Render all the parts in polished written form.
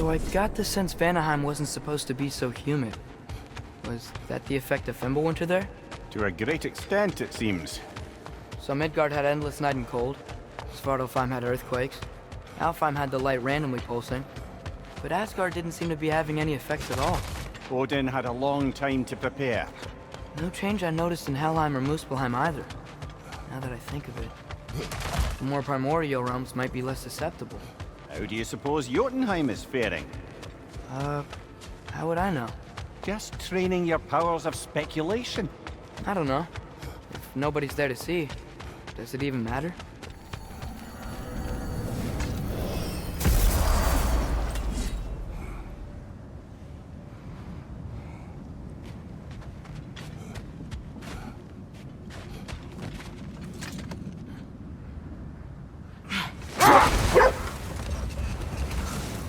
So I got the sense Vanaheim wasn't supposed to be so humid. Was that the effect of Fimbulwinter there? To a great extent, it seems. So Midgard had endless night and cold. Svartalfheim had earthquakes. Alfheim had the light randomly pulsing. But Asgard didn't seem to be having any effects at all. Odin had a long time to prepare. No change I noticed in Helheim or Muspelheim either. Now that I think of it. The more primordial realms might be less susceptible. How do you suppose Jotunheim is faring? How would I know? Just training your powers of speculation. I don't know. If nobody's there to see, does it even matter?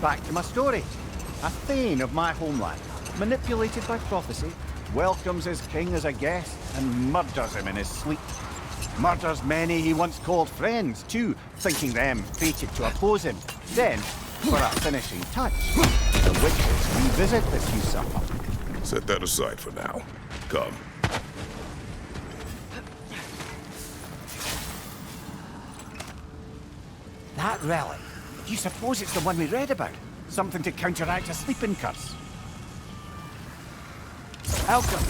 Back to my story. A Thane of my homeland, manipulated by prophecy, welcomes his king as a guest and murders him in his sleep. Murders many he once called friends, too, thinking them fated to oppose him. Then, for a finishing touch, the witches revisit this usurper. Set that aside for now. Come. That relic? Do you suppose it's the one we read about? Something to counteract a sleeping curse? Alchemy!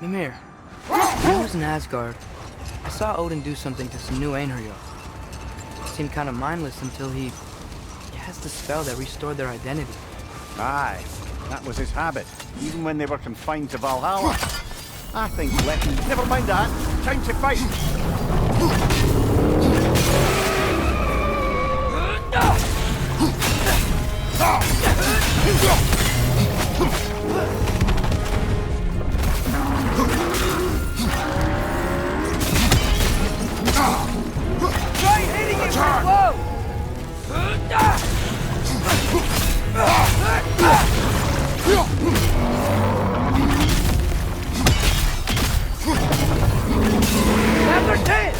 Mimir, when I was in Asgard, I saw Odin do something to some new Einherjar. It seemed kind of mindless until he cast a spell that restored their identity. Aye, that was his habit, even when they were confined to Valhalla. I think letting... Never mind that. Time to fight! Try hitting it from low! After 10!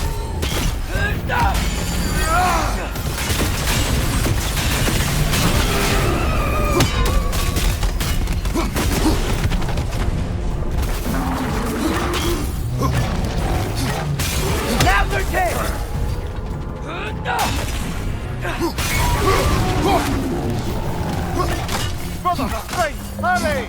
Now 13! Brother, right, hurry!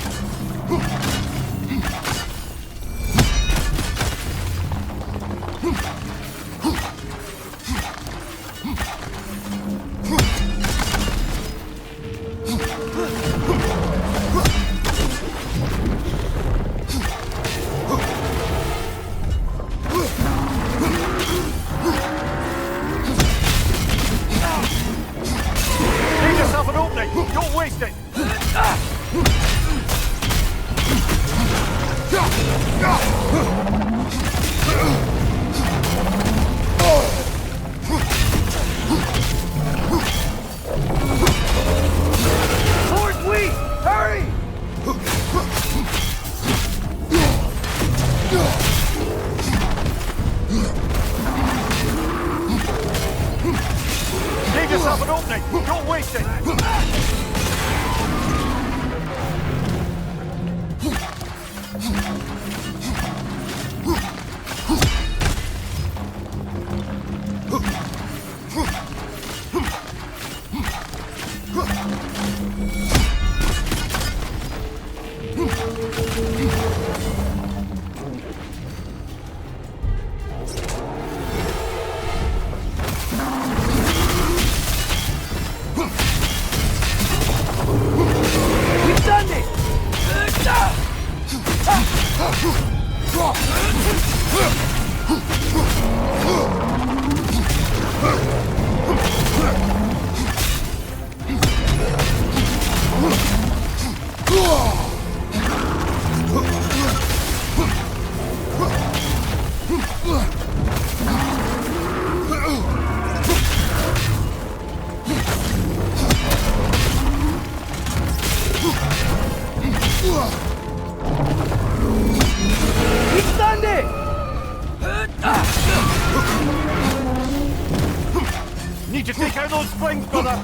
Give yourself an opening! Don't waste it! Towards we! Hurry! Give yourself an opening! Don't waste it! you take out those springs, brother?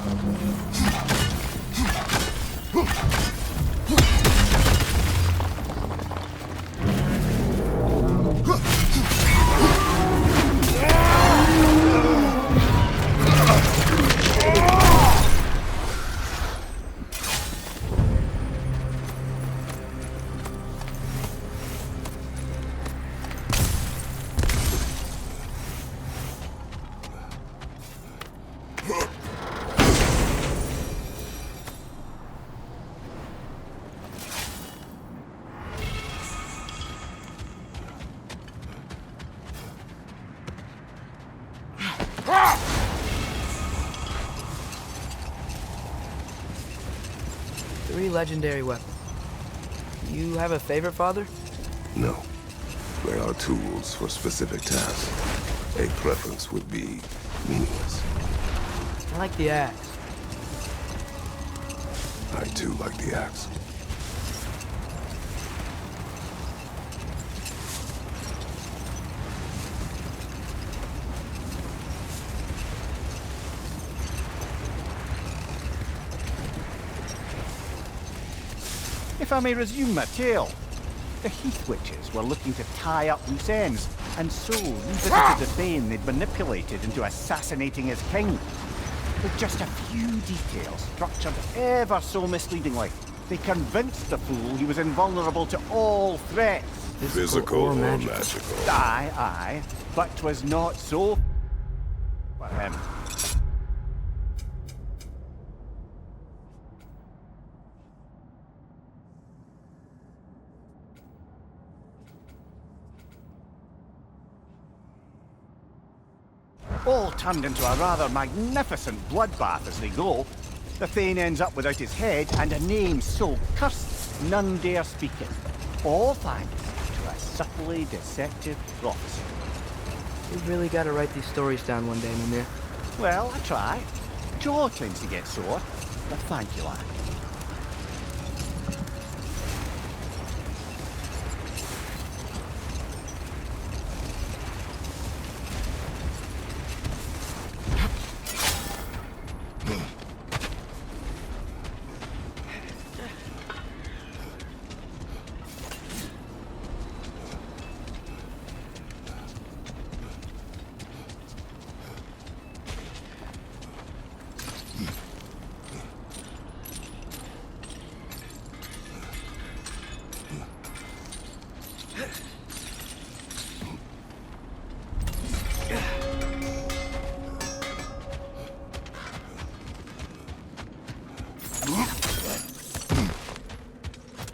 Three legendary weapons. You have a favorite, Father? No. There are tools for specific tasks. A preference would be meaningless. I like the axe. I too like the axe. If I may resume my tale, the Heath Witches were looking to tie up loose ends, and so revisited the Thane they'd manipulated into assassinating his king. With just a few details structured ever so misleadingly, they convinced the fool he was invulnerable to all threats. Physical or magical? Aye, aye, but 'twas not so for him. All turned into a rather magnificent bloodbath as they go. The Thane ends up without his head and a name so cursed none dare speak it. All thanks to a subtly deceptive prophecy. You've really got to write these stories down one day, Mimir. Well, I try. Jaw tends to get sore, but thank you, lad.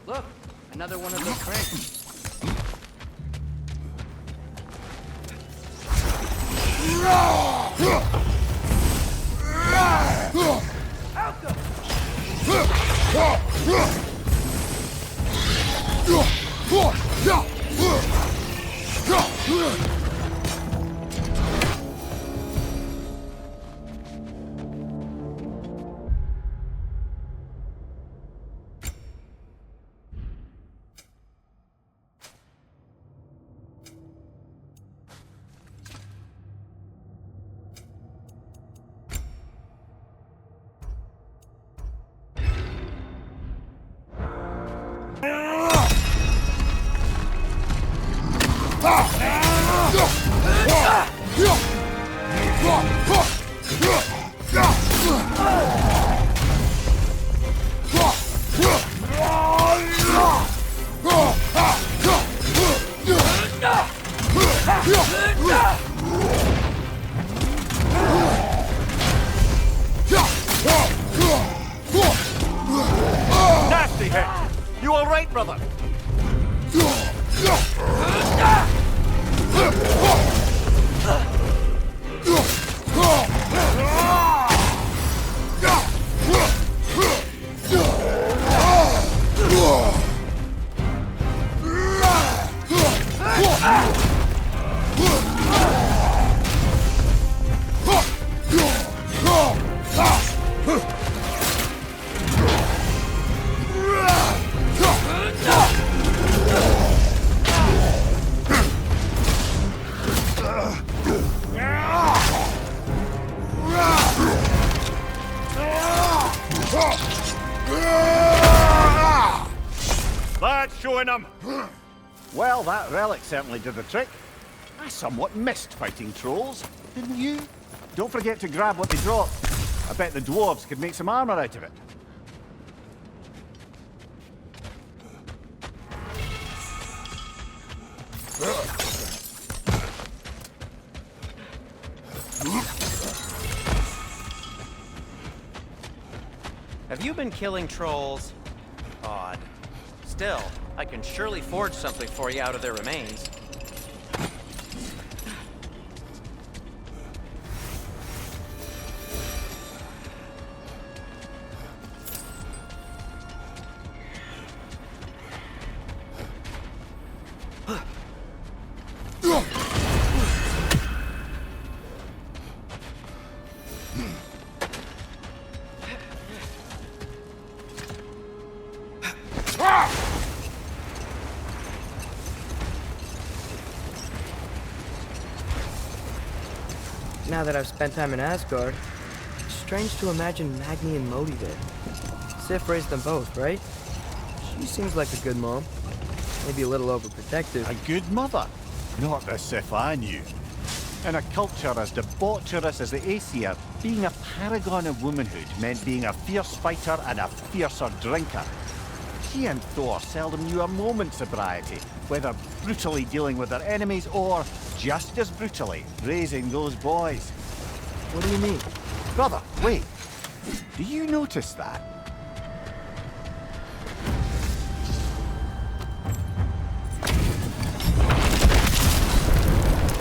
Look, another one of those cranes. Nasty hit! You all right, brother? Well, that relic certainly did the trick. I somewhat missed fighting trolls, didn't you? Don't forget to grab what they drop. I bet the dwarves could make some armor out of it. Have you been killing trolls? Odd. Still, I can surely forge something for you out of their remains. Now that I've spent time in Asgard, it's strange to imagine Magni and Modi there. Sif raised them both, right? She seems like a good mom. Maybe a little overprotective. A good mother. Not the Sif I knew. In a culture as debaucherous as the Aesir, being a paragon of womanhood meant being a fierce fighter and a fiercer drinker. She and Thor seldom knew a moment's sobriety, whether brutally dealing with their enemies or, just as brutally, raising those boys. What do you mean? Brother, wait. Do you notice that?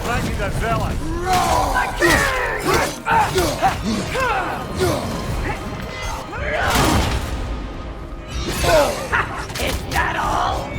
Raggy the villain! Is that all?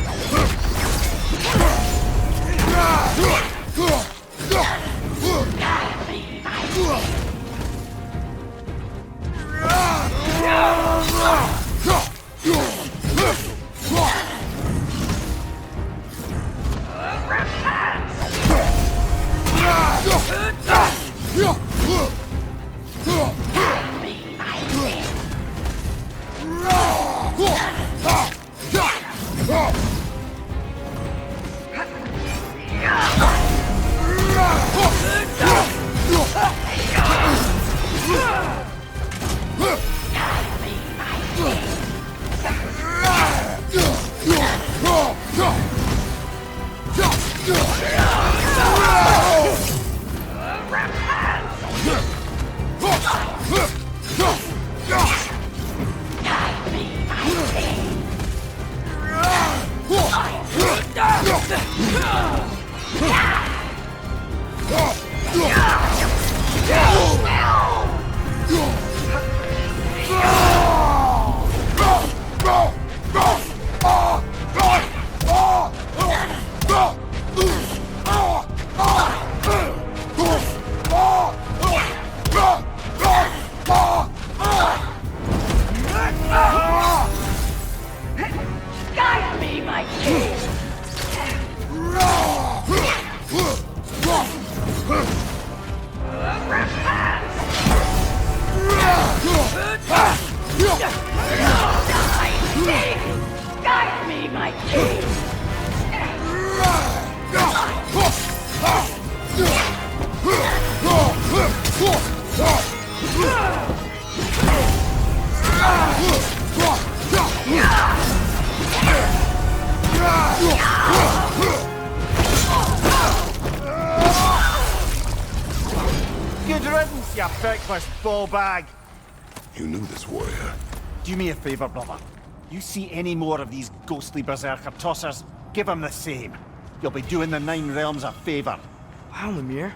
Good riddance, you feckless ball bag! You knew this warrior. Do me a favor, brother. You see any more of these ghostly berserker tossers, give them the same. You'll be doing the Nine Realms a favor. Wow, Mimir.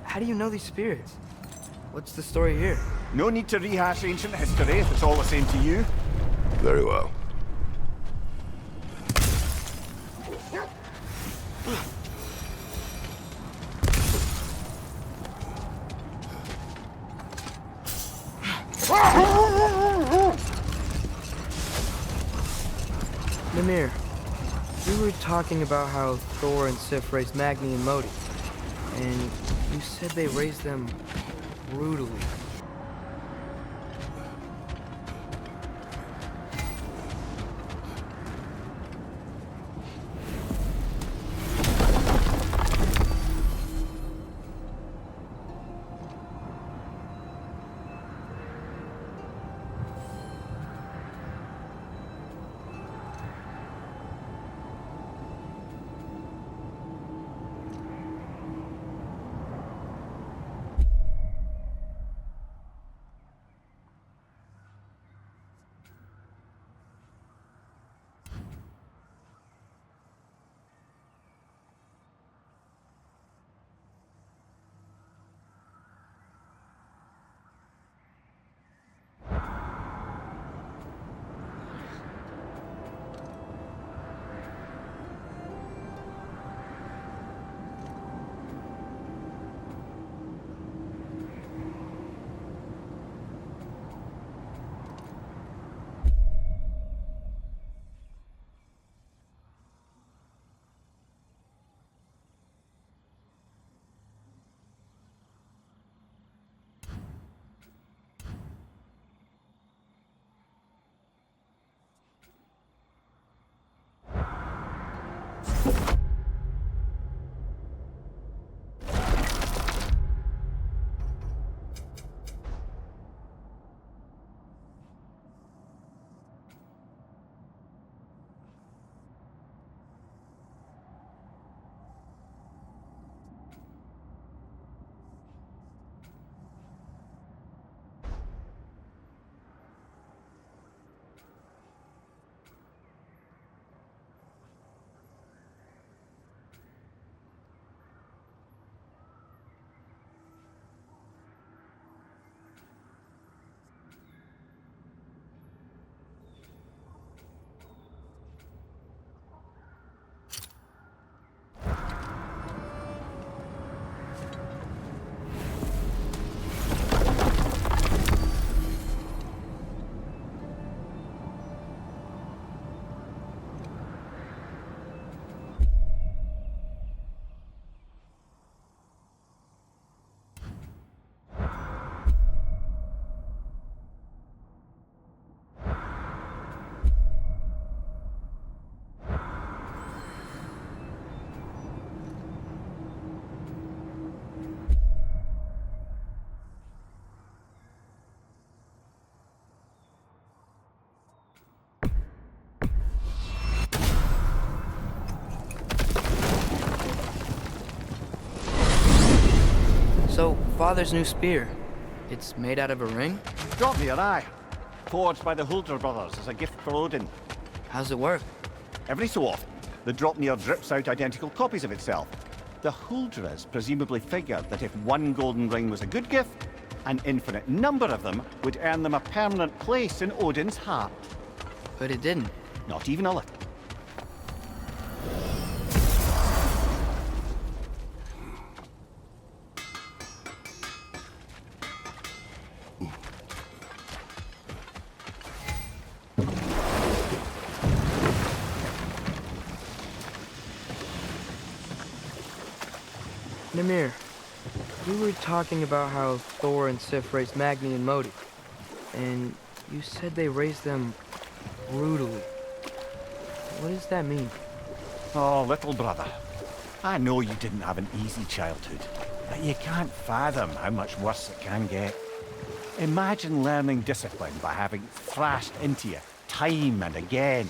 How do you know these spirits? What's the story here? No need to rehash ancient history if it's all the same to you. Very well. Mimir, you were talking about how Thor and Sif raised Magni and Modi, and you said they raised them brutally. father's new spear. It's made out of a ring? Drop me an eye. Forged by the Huldra brothers as a gift for Odin. How's it work? Every so often, the Dropnir drips out identical copies of itself. The Huldras presumably figured that if one golden ring was a good gift, an infinite number of them would earn them a permanent place in Odin's heart. But it didn't. Not even a little. Namir, we were talking about how Thor and Sif raised Magni and Modi, and you said they raised them brutally. What does that mean? Oh, little brother. I know you didn't have an easy childhood, but you can't fathom how much worse it can get. Imagine learning discipline by having thrashed into you time and again.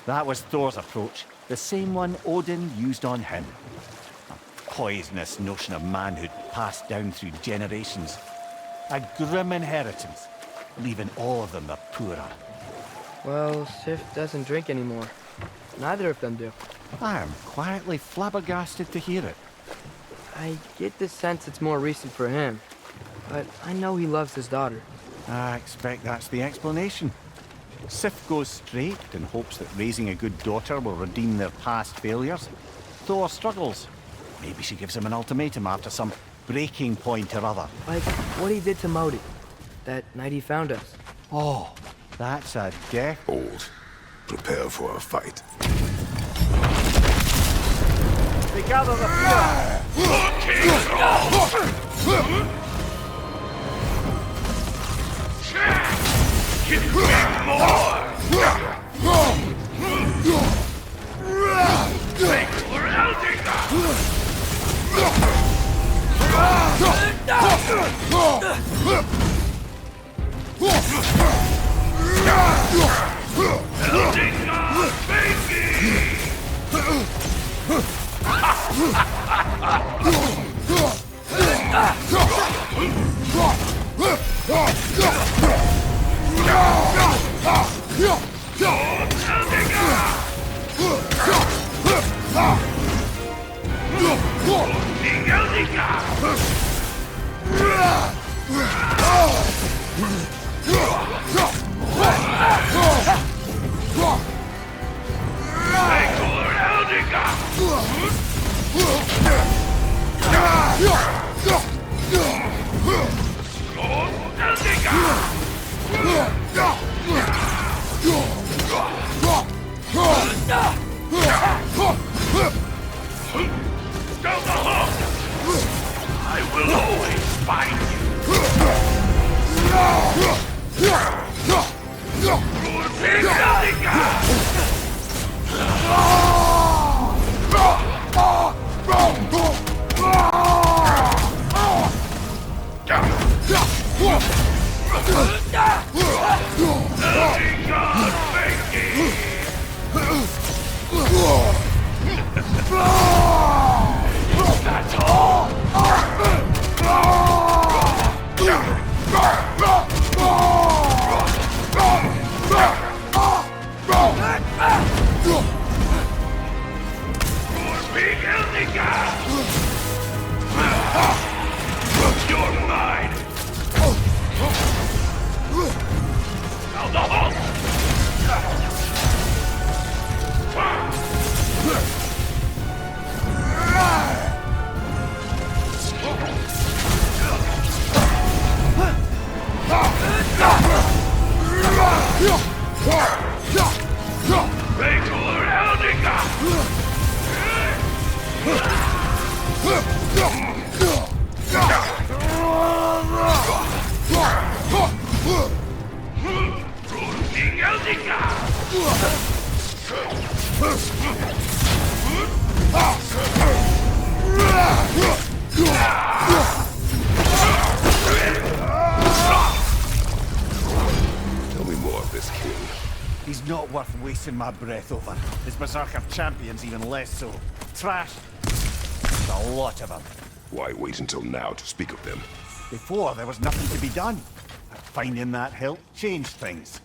That was Thor's approach, the same one Odin used on him. A poisonous notion of manhood passed down through generations. A grim inheritance, leaving all of them the poorer. Well, Sif doesn't drink anymore. Neither of them do. I am quietly flabbergasted to hear it. I get the sense it's more recent for him, but I know he loves his daughter. I expect that's the explanation. Sif goes straight and hopes that raising a good daughter will redeem their past failures. Thor struggles. Maybe she gives him an ultimatum after some breaking point or other. Like what he did to Modi, that night he found us. Oh, that's a death. Old. Prepare for a fight. They gather the fear. Tell me more of this king. He's not worth wasting my breath over. His berserker champions even less so. Trash. There's a lot of them. Why wait until now to speak of them? Before, there was nothing to be done. Finding that hilt changed things.